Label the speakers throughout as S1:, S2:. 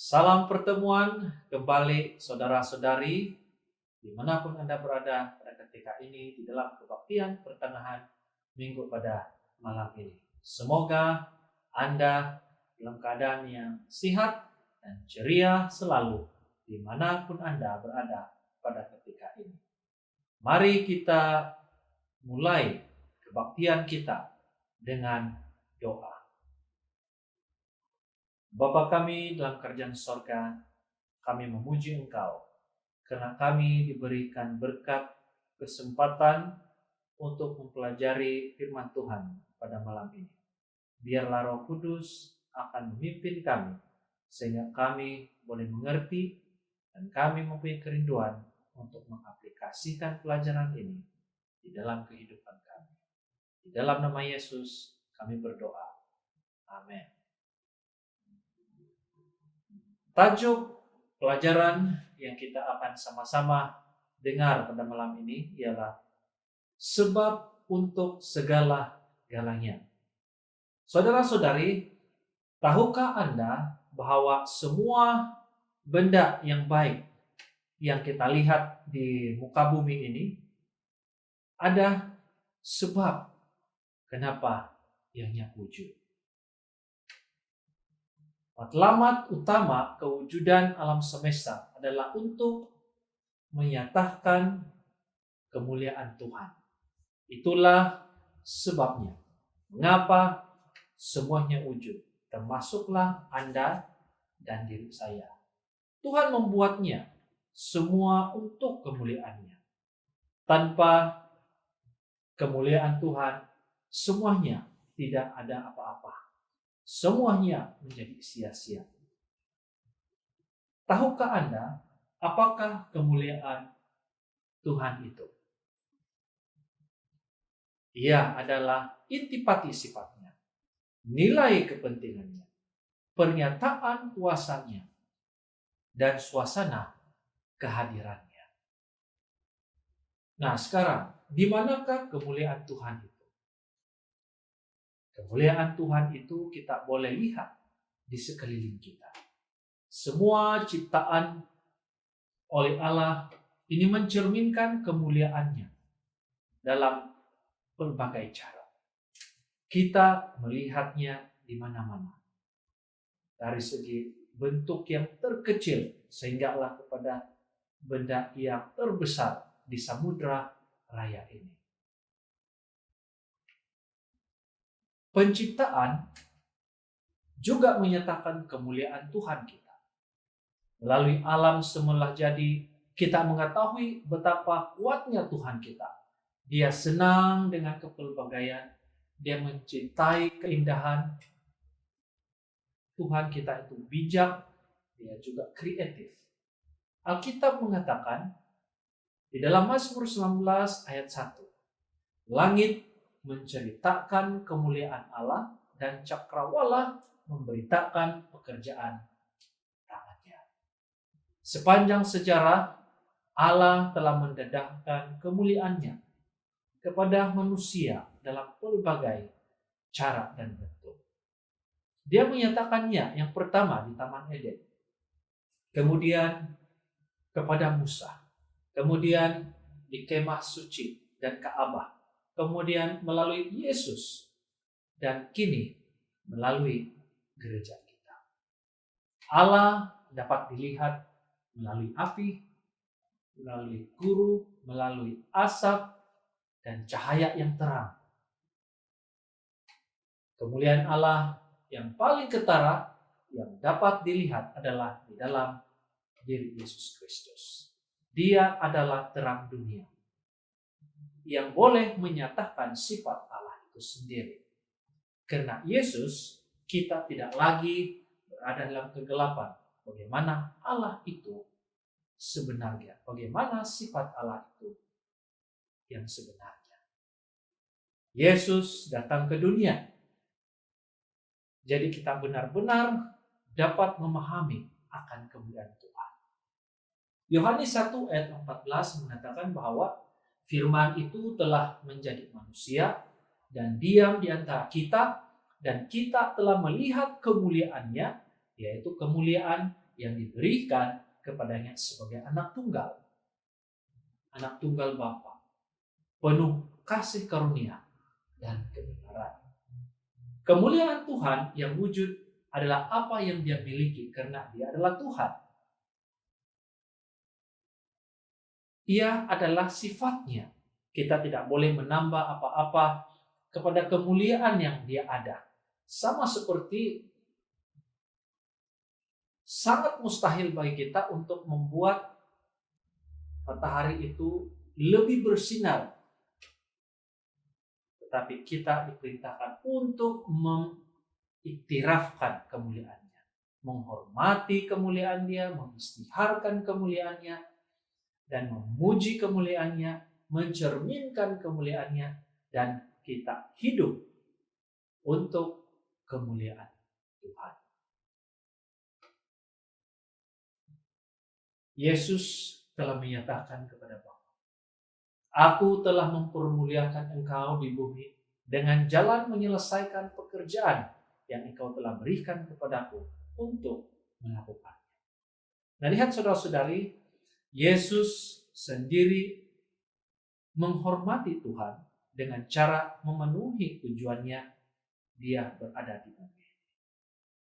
S1: Salam pertemuan kembali saudara-saudari dimanapun Anda berada pada ketika ini di dalam kebaktian pertengahan minggu pada malam ini. Semoga Anda dalam keadaan yang sehat dan ceria selalu dimanapun Anda berada pada ketika ini. Mari kita mulai kebaktian kita dengan doa. Bapa kami dalam kerajaan sorga, kami memuji Engkau karena kami diberikan berkat kesempatan untuk mempelajari firman Tuhan pada malam ini. Biarlah Roh Kudus akan memimpin kami sehingga kami boleh mengerti dan kami mempunyai kerinduan untuk mengaplikasikan pelajaran ini di dalam kehidupan kami. Di dalam nama Yesus kami berdoa. Amin. Tajuk pelajaran yang kita akan sama-sama dengar pada malam ini ialah sebab untuk segala-galanya. Saudara-saudari, tahukah Anda bahwa semua benda yang baik yang kita lihat di muka bumi ini ada sebab kenapa ianya wujud. Matlamat utama kewujudan alam semesta adalah untuk menyatakan kemuliaan Tuhan. Itulah sebabnya mengapa semuanya wujud. termasuklah Anda dan diri saya. Tuhan membuatnya semua untuk kemuliaan-Nya. Tanpa kemuliaan Tuhan, semuanya tidak ada apa-apa. Semuanya menjadi sia-sia. Tahukah Anda apakah kemuliaan Tuhan itu? Ia adalah intipati sifatnya, nilai kepentingannya, pernyataan kuasanya, dan suasana kehadirannya. Nah, sekarang, di manakah kemuliaan Tuhan itu? Kemuliaan Tuhan itu kita boleh lihat di sekeliling kita. Semua ciptaan oleh Allah ini mencerminkan kemuliaan-Nya dalam berbagai cara. Kita melihatnya di mana-mana. Dari segi bentuk yang terkecil sehinggalah kepada benda yang terbesar di samudra raya ini. Penciptaan juga menyatakan kemuliaan Tuhan kita. Melalui alam semula jadi, kita mengetahui betapa kuatnya Tuhan kita. Dia senang dengan kepelbagaian, Dia mencintai keindahan. Tuhan kita itu bijak, Dia juga kreatif. Alkitab mengatakan di dalam Mazmur 19 ayat 1, langit menceritakan kemuliaan Allah dan cakrawala memberitakan pekerjaan tangannya. Sepanjang sejarah, Allah telah mendedahkan kemuliaan-Nya kepada manusia dalam berbagai cara dan bentuk. Dia menyatakannya yang pertama di Taman Eden, kemudian kepada Musa, kemudian di kemah suci dan Ka'bah, kemudian melalui Yesus, dan kini melalui gereja kita. Allah dapat dilihat melalui api, melalui guru, melalui asap, dan cahaya yang terang. Kemuliaan Allah yang paling ketara yang dapat dilihat adalah di dalam diri Yesus Kristus. Dia adalah terang dunia yang boleh menyatakan sifat Allah itu sendiri. Karena Yesus, kita tidak lagi berada dalam kegelapan. Bagaimana Allah itu sebenarnya? Bagaimana sifat Allah itu yang sebenarnya? Yesus datang ke dunia. Jadi kita benar-benar dapat memahami akan kemuliaan Tuhan. Yohanes 1 ayat 14 mengatakan bahwa Firman itu telah menjadi manusia dan diam di antara kita, dan kita telah melihat kemuliaan-Nya, yaitu kemuliaan yang diberikan kepadanya sebagai anak tunggal Bapa, penuh kasih karunia dan kebenaran. Kemuliaan Tuhan yang wujud adalah apa yang Dia miliki karena Dia adalah Tuhan. Ia adalah sifatnya. Kita tidak boleh menambah apa-apa kepada kemuliaan yang Dia ada. Sama seperti sangat mustahil bagi kita untuk membuat matahari itu lebih bersinar. Tetapi kita diperintahkan untuk mengiktirafkan kemuliaan-Nya, menghormati kemuliaan Dia, mengistiharkan kemuliaan-Nya, dan memuji kemuliaan-Nya, mencerminkan kemuliaan-Nya, dan kita hidup untuk kemuliaan Tuhan. Yesus telah menyatakan kepada Bapa, Aku telah mempermuliakan engkau di bumi dengan jalan menyelesaikan pekerjaan yang engkau telah berikan kepadaku untuk melakukannya. Nah, lihat saudara-saudari, Yesus sendiri menghormati Tuhan dengan cara memenuhi tujuannya Dia berada di bumi.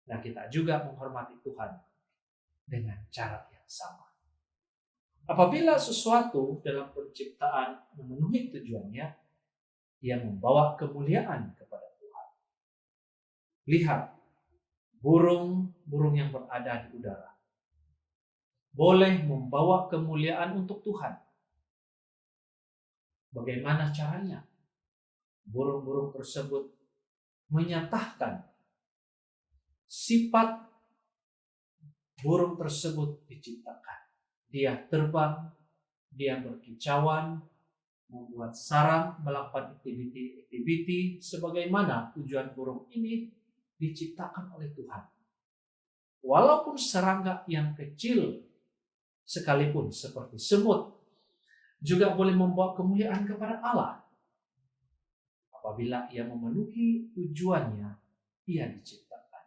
S1: Nah, kita juga menghormati Tuhan dengan cara yang sama. Apabila sesuatu dalam penciptaan memenuhi tujuannya, ia membawa kemuliaan kepada Tuhan. Lihat, burung-burung yang berada di udara boleh membawa kemuliaan untuk Tuhan. Bagaimana caranya? Burung-burung tersebut menyatakan sifat burung tersebut diciptakan. Dia terbang, dia berkicauan, membuat sarang, melakukan aktiviti sebagaimana tujuan burung ini diciptakan oleh Tuhan. Walaupun serangga yang kecil sekalipun seperti semut juga boleh membawa kemuliaan kepada Allah. Apabila ia memenuhi tujuannya, ia diciptakan.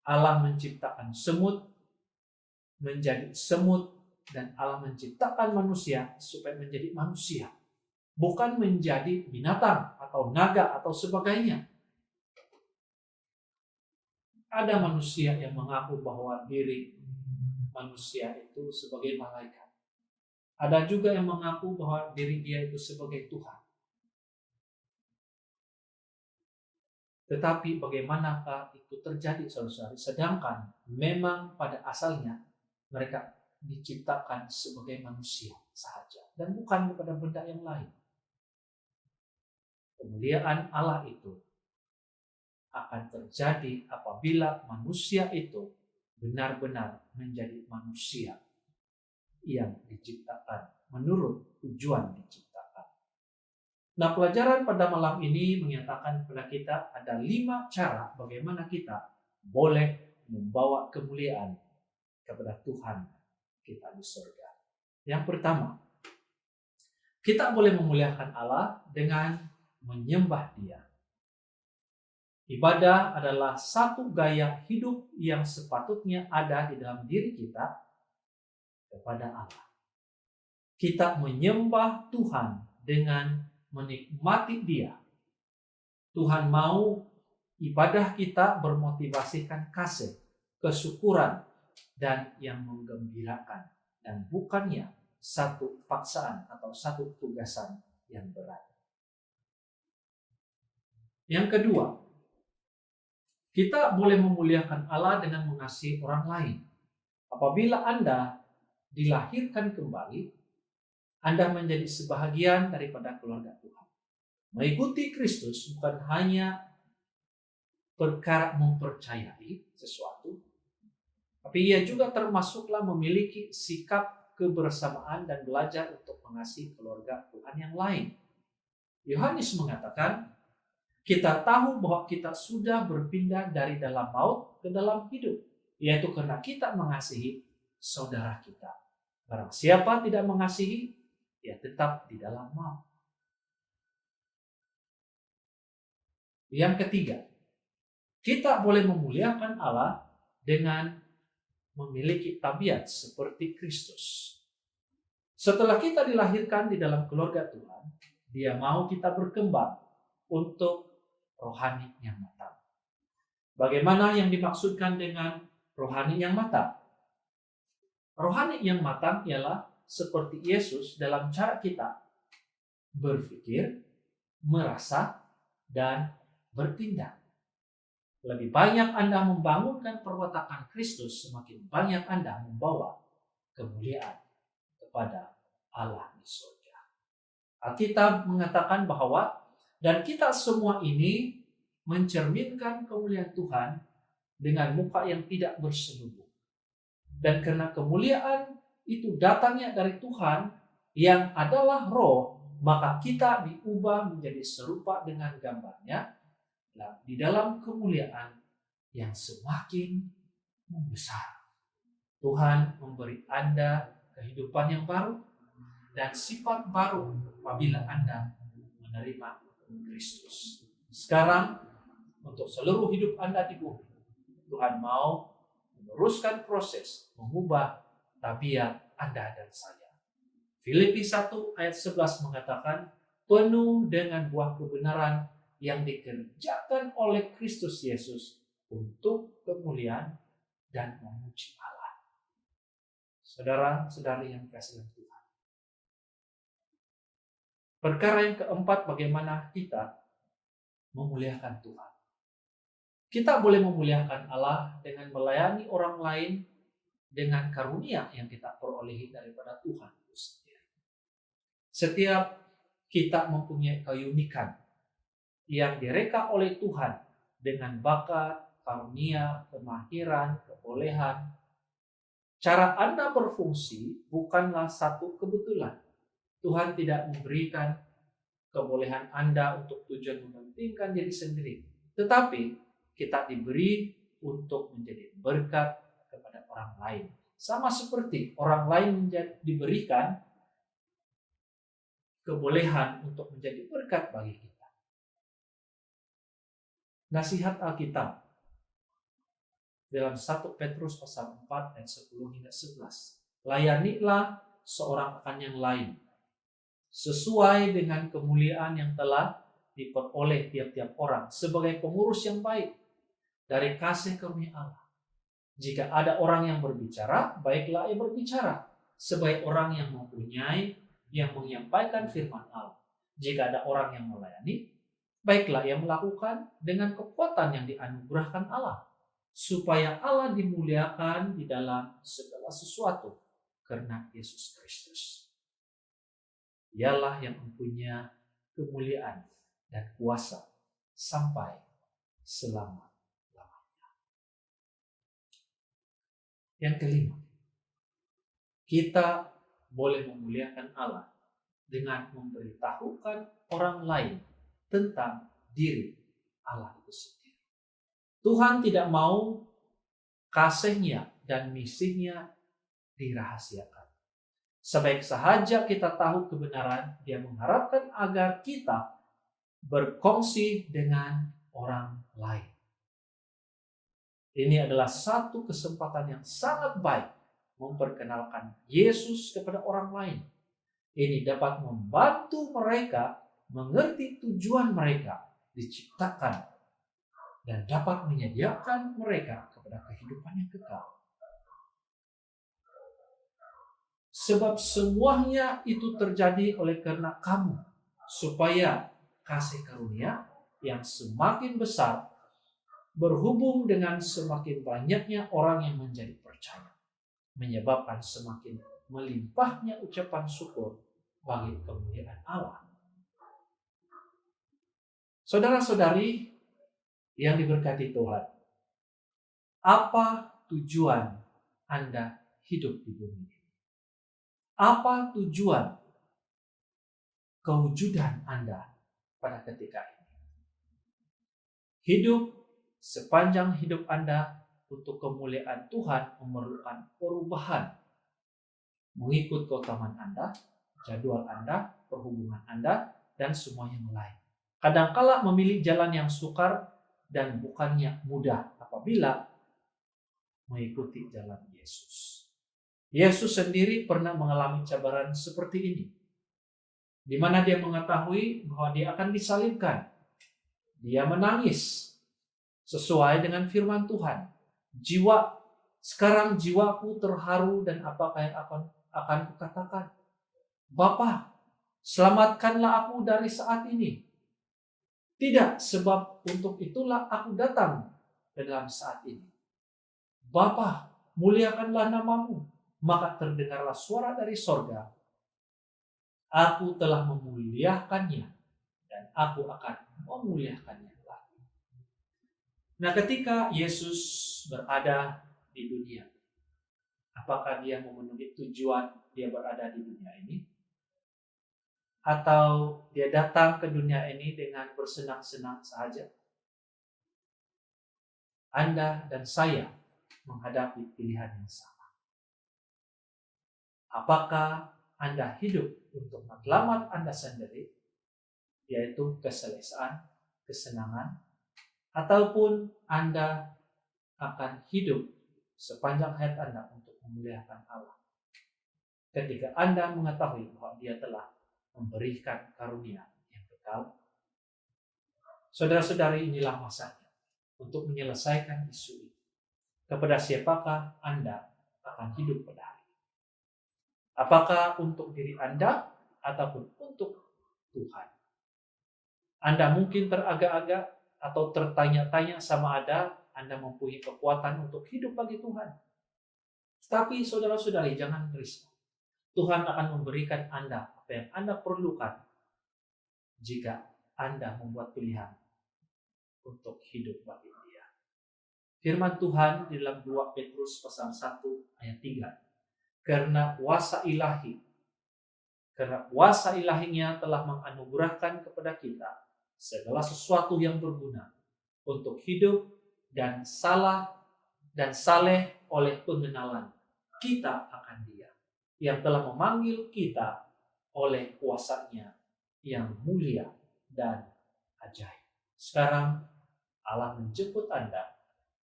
S1: Allah menciptakan semut menjadi semut dan Allah menciptakan manusia supaya menjadi manusia, bukan menjadi binatang atau naga atau sebagainya. Ada manusia yang mengaku bahwa diri manusia itu sebagai malaikat. Ada juga yang mengaku bahwa diri dia itu sebagai Tuhan. Tetapi bagaimanakah itu terjadi, saudara-saudari? Sedangkan memang pada asalnya mereka diciptakan sebagai manusia saja dan bukan kepada benda yang lain. Kemuliaan Allah itu akan terjadi apabila manusia itu benar-benar menjadi manusia yang diciptakan menurut tujuan diciptakan. Nah, pelajaran pada malam ini menyatakan kepada kita ada 5 cara bagaimana kita boleh membawa kemuliaan kepada Tuhan kita di surga. Yang pertama, kita boleh memuliakan Allah dengan menyembah Dia. Ibadah adalah satu gaya hidup yang sepatutnya ada di dalam diri kita kepada Allah. Kita menyembah Tuhan dengan menikmati Dia. Tuhan mau ibadah kita bermotivasikan kasih, kesyukuran, dan yang menggembirakan, dan bukannya satu paksaan atau satu tugasan yang berat. Yang kedua, kita boleh memuliakan Allah dengan mengasihi orang lain. Apabila Anda dilahirkan kembali, Anda menjadi sebahagian daripada keluarga Tuhan. Mengikuti Kristus bukan hanya perkara mempercayai sesuatu, tapi ia juga termasuklah memiliki sikap kebersamaan dan belajar untuk mengasihi keluarga Tuhan yang lain. Yohanes mengatakan, kita tahu bahwa kita sudah berpindah dari dalam maut ke dalam hidup, yaitu karena kita mengasihi saudara kita. Barang siapa tidak mengasihi, ia tetap di dalam maut. Yang ketiga, kita boleh memuliakan Allah dengan memiliki tabiat seperti Kristus. Setelah kita dilahirkan di dalam keluarga Tuhan, Dia mau kita berkembang untuk rohani yang matang. Bagaimana yang dimaksudkan dengan rohani yang matang? Rohani yang matang ialah seperti Yesus dalam cara kita berpikir, merasa, dan bertindak. Lebih banyak Anda membangunkan perwatakan Kristus, semakin banyak Anda membawa kemuliaan kepada Allah di surga. Alkitab mengatakan bahwa dan kita semua ini mencerminkan kemuliaan Tuhan dengan muka yang tidak berselubung. Dan karena kemuliaan itu datangnya dari Tuhan yang adalah roh, maka kita diubah menjadi serupa dengan gambarnya di dalam kemuliaan yang semakin membesar. Tuhan memberi Anda kehidupan yang baru dan sifat baru apabila Anda menerima Kristus. Sekarang, untuk seluruh hidup Anda di bumi, Tuhan mau meneruskan proses mengubah tabiat Anda dan saya. Filipi 1 ayat 11 mengatakan, penuh dengan buah kebenaran yang dikerjakan oleh Kristus Yesus untuk kemuliaan dan memuji Allah. Saudara-saudari yang dikasihi Tuhan. Perkara yang keempat, bagaimana kita memuliakan Tuhan. Kita boleh memuliakan Allah dengan melayani orang lain dengan karunia yang kita perolehi daripada Tuhan itu sendiri. Setiap kita mempunyai keunikan yang direka oleh Tuhan dengan bakat, karunia, kemahiran, kebolehan. Cara Anda berfungsi bukanlah satu kebetulan. Tuhan tidak memberikan kebolehan Anda untuk tujuan mementingkan diri sendiri. Tetapi kita diberi untuk menjadi berkat kepada orang lain. Sama seperti orang lain diberikan kebolehan untuk menjadi berkat bagi kita. Nasihat Alkitab dalam 1 Petrus pasal 4 ayat 10 hingga 11. Layanilah seorang akan yang lain sesuai dengan kemuliaan yang telah diperoleh tiap-tiap orang sebagai pengurus yang baik dari kasih karunia Allah. Jika ada orang yang berbicara, baiklah ia berbicara sebagai orang yang mempunyai, yang menyampaikan firman Allah. Jika ada orang yang melayani, baiklah ia melakukan dengan kekuatan yang dianugerahkan Allah, supaya Allah dimuliakan di dalam segala sesuatu karena Yesus Kristus. Dialah yang mempunyai kemuliaan dan kuasa sampai selama-lamanya. Yang kelima, kita boleh memuliakan Allah dengan memberitahukan orang lain tentang diri Allah itu sendiri. Tuhan tidak mau kasihnya dan misinya dirahasiakan. Sebaik sahaja kita tahu kebenaran, Dia mengharapkan agar kita berkongsi dengan orang lain. Ini adalah satu kesempatan yang sangat baik memperkenalkan Yesus kepada orang lain. Ini dapat membantu mereka mengerti tujuan mereka diciptakan dan dapat menyediakan mereka kepada kehidupan yang kekal. Sebab semuanya itu terjadi oleh karena kamu, supaya kasih karunia yang semakin besar berhubung dengan semakin banyaknya orang yang menjadi percaya, menyebabkan semakin melimpahnya ucapan syukur bagi kemuliaan Allah. Saudara-saudari yang diberkati Tuhan, apa tujuan Anda hidup di bumi ini? Apa tujuan kewujudan Anda pada ketika ini? Hidup sepanjang hidup Anda untuk kemuliaan Tuhan memerlukan perubahan. Mengikut keutamaan Anda, jadwal Anda, perhubungan Anda, dan semua yang lain. Kadangkala memilih jalan yang sukar dan bukannya mudah apabila mengikuti jalan Yesus. Yesus sendiri pernah mengalami cabaran seperti ini, di mana Dia mengetahui bahwa Dia akan disalibkan. Dia menangis sesuai dengan firman Tuhan. Sekarang jiwaku terharu, dan apakah yang akan kukatakan? Bapa, selamatkanlah aku dari saat ini. Tidak, sebab untuk itulah aku datang dalam saat ini. Bapa, muliakanlah namamu. Maka terdengarlah suara dari sorga. Aku telah memuliakannya, dan aku akan memuliakannya lagi. Nah, ketika Yesus berada di dunia, apakah Dia memenuhi tujuan Dia berada di dunia ini? Atau Dia datang ke dunia ini dengan bersenang-senang saja? Anda dan saya menghadapi pilihan yang sama. Apakah Anda hidup untuk matlamat Anda sendiri, yaitu keselesaan, kesenangan, ataupun Anda akan hidup sepanjang hayat Anda untuk memuliakan Allah? Ketika Anda mengetahui bahwa Dia telah memberikan karunia yang kekal. Saudara-saudari, inilah masanya untuk menyelesaikan isu ini. Kepada siapakah Anda akan hidup pada hari ini? Apakah untuk diri Anda ataupun untuk Tuhan? Anda mungkin teragak-agak atau tertanya-tanya sama ada Anda mempunyai kekuatan untuk hidup bagi Tuhan. Tapi saudara-saudari, jangan risau. Tuhan akan memberikan Anda apa yang Anda perlukan jika Anda membuat pilihan untuk hidup bagi Dia. Firman Tuhan di dalam 2 Petrus pasal 1 ayat 3. Karena kuasa ilahinya telah menganugerahkan kepada kita segala sesuatu yang berguna untuk hidup dan saleh oleh pengenalan kita akan Dia yang telah memanggil kita oleh kuasa-Nya yang mulia dan ajaib. Sekarang Allah menjemput Anda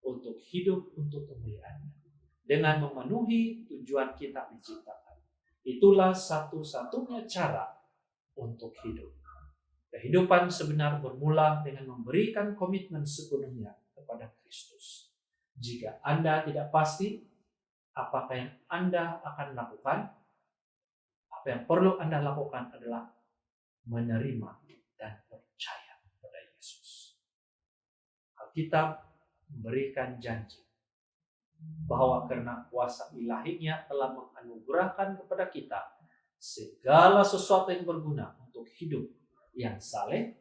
S1: untuk hidup untuk kemuliaan-Nya dengan memenuhi tujuan kita diciptakan. Itulah satu-satunya cara untuk hidup. Kehidupan sebenar bermula dengan memberikan komitmen sepenuhnya kepada Kristus. Jika Anda tidak pasti apakah yang Anda akan lakukan, apa yang perlu Anda lakukan adalah menerima dan percaya kepada Yesus. Alkitab memberikan janji bahwa karena kuasa ilahinya telah menganugerahkan kepada kita segala sesuatu yang berguna untuk hidup yang saleh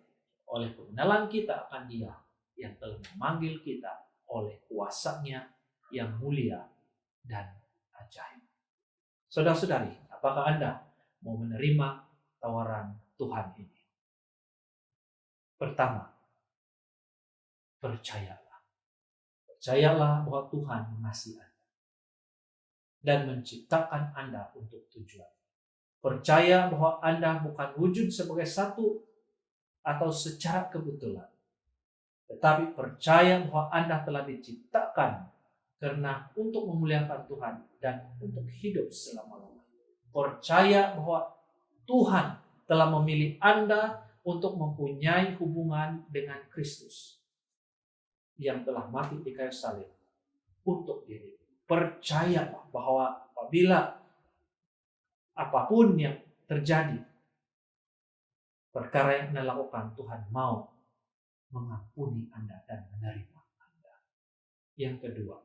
S1: oleh pengenalan kita akan Dia yang telah memanggil kita oleh kuasa-Nya yang mulia dan ajaib. Saudara-saudari, apakah Anda mau menerima tawaran Tuhan ini? Pertama, percayalah. Percayalah bahwa Tuhan mengasihi Anda dan menciptakan Anda untuk tujuan. Percaya bahwa Anda bukan wujud sebagai satu atau secara kebetulan, tetapi percaya bahwa Anda telah diciptakan karena untuk memuliakan Tuhan dan untuk hidup selama-lamanya. Percaya bahwa Tuhan telah memilih Anda untuk mempunyai hubungan dengan Kristus yang telah mati di kayu salib untuk diri. Percayalah bahwa apabila apapun yang terjadi, perkara yang Anda lakukan, Tuhan mau mengampuni Anda dan menerima Anda. Yang kedua,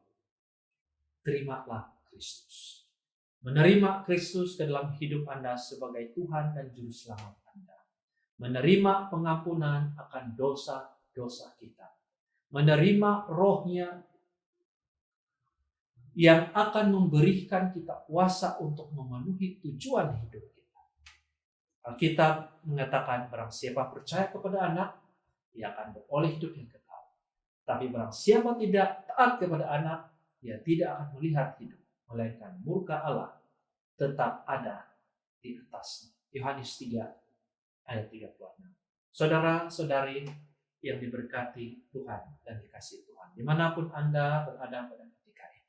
S1: terimalah Kristus. Menerima Kristus ke dalam hidup Anda sebagai Tuhan dan Juru Selamat Anda. Menerima pengampunan akan dosa-dosa kita. Menerima Roh-Nya yang akan memberikan kita kuasa untuk memenuhi tujuan hidup kita. Alkitab mengatakan barang siapa percaya kepada Anak, ia akan beroleh hidup yang kekal. Tapi barang siapa tidak taat kepada Anak, ia tidak akan melihat hidup, melainkan murka Allah tetap ada di atasnya. Yohanes 3 ayat 36. Saudara-saudari yang diberkati Tuhan dan dikasihi Tuhan, dimanapun Anda berada pada ketika ini,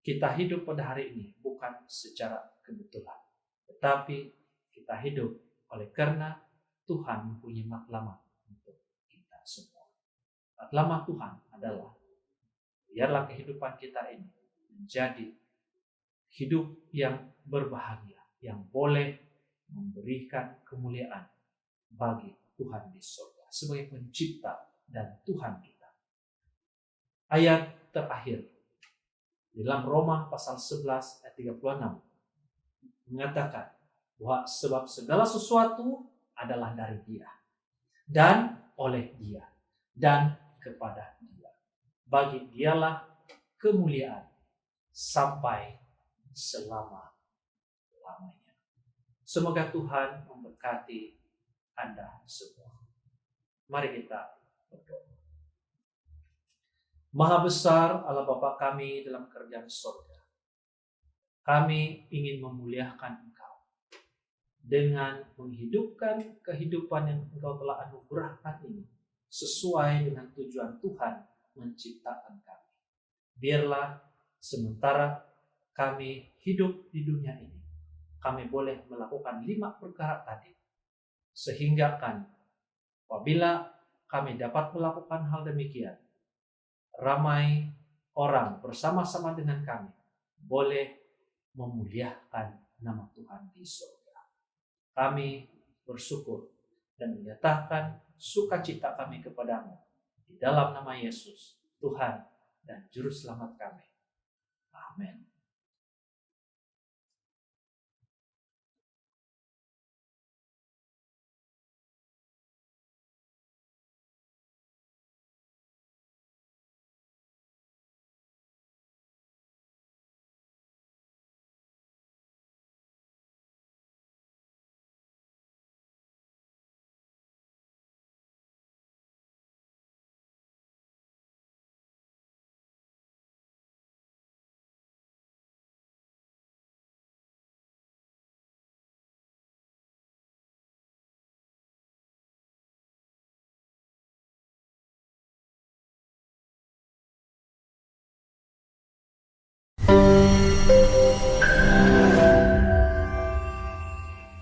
S1: kita hidup pada hari ini bukan secara kebetulan, tetapi kita hidup oleh karena Tuhan mempunyai matlamat untuk kita semua. Matlamat Tuhan adalah biarlah kehidupan kita ini menjadi hidup yang berbahagia, yang boleh memberikan kemuliaan bagi Tuhan di surga sebagai pencipta dan Tuhan kita. Ayat terakhir dalam Roma pasal 11 ayat 36 mengatakan bahwa sebab segala sesuatu adalah dari Dia dan oleh Dia dan kepada Dia. Bagi Dialah kemuliaan sampai selama-lamanya. Semoga Tuhan memberkati Anda semua. Mari kita berdoa. Maha besar Allah Bapa kami dalam kerajaan surga. Kami ingin memuliakan Engkau dengan menghidupkan kehidupan yang Engkau telah anugerahkan ini sesuai dengan tujuan Tuhan menciptakan kami. Biarlah sementara kami hidup di dunia ini, kami boleh melakukan 5 perkara tadi, sehingga kan apabila kami dapat melakukan hal demikian, ramai orang bersama-sama dengan kami boleh memuliakan nama Tuhan di surga. Kami bersyukur dan menyatakan sukacita kami kepadamu. Di dalam nama Yesus, Tuhan dan Juru Selamat kami. Amin.